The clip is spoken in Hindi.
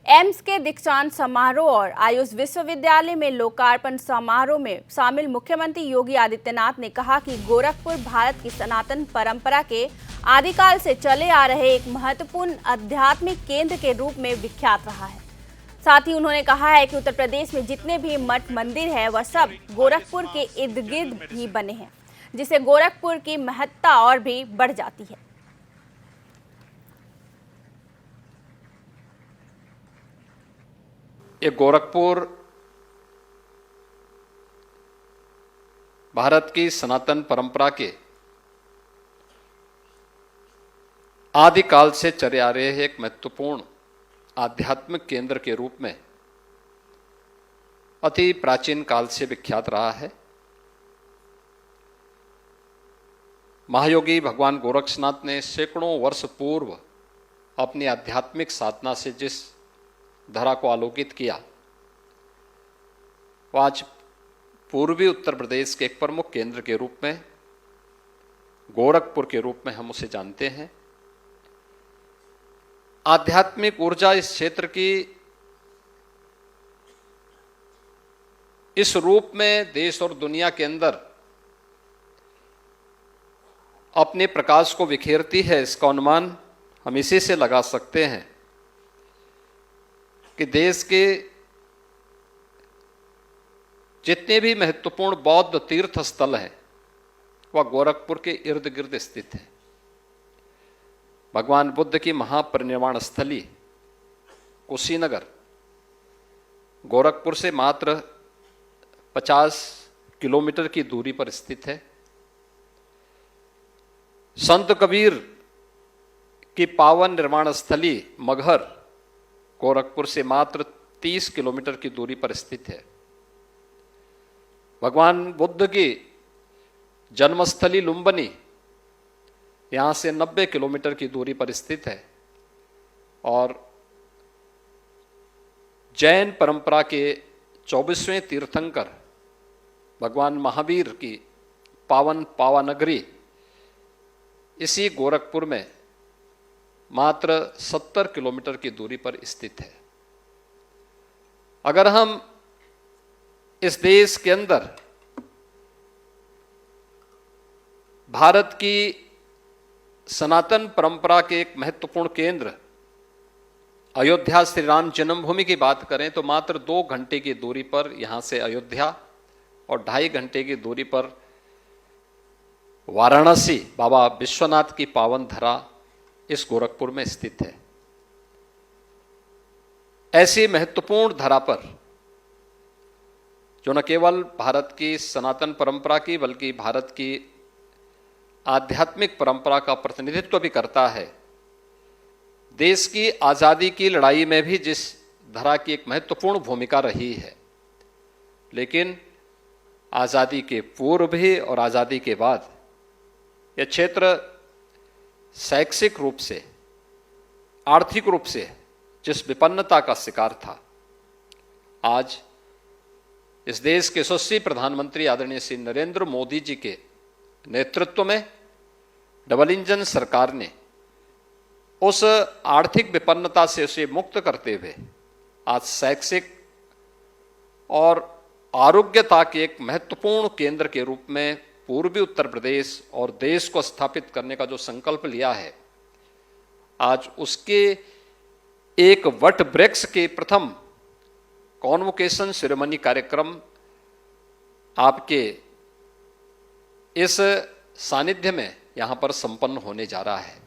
एम्स के दीक्षांत समारोह और आयुष विश्वविद्यालय में लोकार्पण समारोह में शामिल मुख्यमंत्री योगी आदित्यनाथ ने कहा कि गोरखपुर भारत की सनातन परंपरा के आदिकाल से चले आ रहे एक महत्वपूर्ण आध्यात्मिक केंद्र के रूप में विख्यात रहा है। साथ ही उन्होंने कहा है कि उत्तर प्रदेश में जितने भी मठ मंदिर है वह सब गोरखपुर के इर्द गिर्द भी बने हैं, जिससे गोरखपुर की महत्ता और भी बढ़ जाती है। ये गोरखपुर भारत की सनातन परंपरा के आदिकाल से चले आ रहे एक महत्वपूर्ण आध्यात्मिक केंद्र के रूप में अति प्राचीन काल से विख्यात रहा है। महायोगी भगवान गोरक्षनाथ ने सैकड़ों वर्ष पूर्व अपनी आध्यात्मिक साधना से जिस धरा को आलोकित किया, वो आज पूर्वी उत्तर प्रदेश के एक प्रमुख केंद्र के रूप में गोरखपुर के रूप में हम उसे जानते हैं। आध्यात्मिक ऊर्जा इस क्षेत्र की इस रूप में देश और दुनिया के अंदर अपने प्रकाश को बिखेरती है, इसका अनुमान हम इसी से लगा सकते हैं कि देश के जितने भी महत्वपूर्ण बौद्ध तीर्थ स्थल हैं वह गोरखपुर के इर्द गिर्द स्थित है। भगवान बुद्ध की महापरिनिर्वाण स्थली कुशीनगर गोरखपुर से मात्र 50 किलोमीटर की दूरी पर स्थित है। संत कबीर की पावन निर्वाण स्थली मगहर गोरखपुर से मात्र 30 किलोमीटर की दूरी पर स्थित है। भगवान बुद्ध की जन्मस्थली लुम्बिनी यहां से 90 किलोमीटर की दूरी पर स्थित है और जैन परंपरा के 24वें तीर्थंकर भगवान महावीर की पावन पावानगरी इसी गोरखपुर में मात्र 70 किलोमीटर की दूरी पर स्थित है। अगर हम इस देश के अंदर भारत की सनातन परंपरा के एक महत्वपूर्ण केंद्र अयोध्या श्री राम जन्मभूमि की बात करें तो मात्र 2 घंटे की दूरी पर यहां से अयोध्या और 2.5 घंटे की दूरी पर वाराणसी बाबा विश्वनाथ की पावन धरा इस गोरखपुर में स्थित है। ऐसी महत्वपूर्ण धरा पर जो न केवल भारत की सनातन परंपरा की बल्कि भारत की आध्यात्मिक परंपरा का प्रतिनिधित्व भी करता है, देश की आज़ादी की लड़ाई में भी जिस धरा की एक महत्वपूर्ण भूमिका रही है, लेकिन आज़ादी के पूर्व भी और आज़ादी के बाद यह क्षेत्र शैक्षिक रूप से आर्थिक रूप से जिस विपन्नता का शिकार था, आज इस देश के यशस्वी प्रधानमंत्री आदरणीय श्री नरेंद्र मोदी जी के नेतृत्व में डबल इंजन सरकार ने उस आर्थिक विपन्नता से उसे मुक्त करते हुए आज शैक्षिक और आरोग्यता के एक महत्वपूर्ण केंद्र के रूप में पूर्वी उत्तर प्रदेश और देश को स्थापित करने का जो संकल्प लिया है, आज उसके एक वट वृक्ष के प्रथम कॉन्वोकेशन सेरेमनी कार्यक्रम आपके इस सानिध्य में यहां पर संपन्न होने जा रहा है।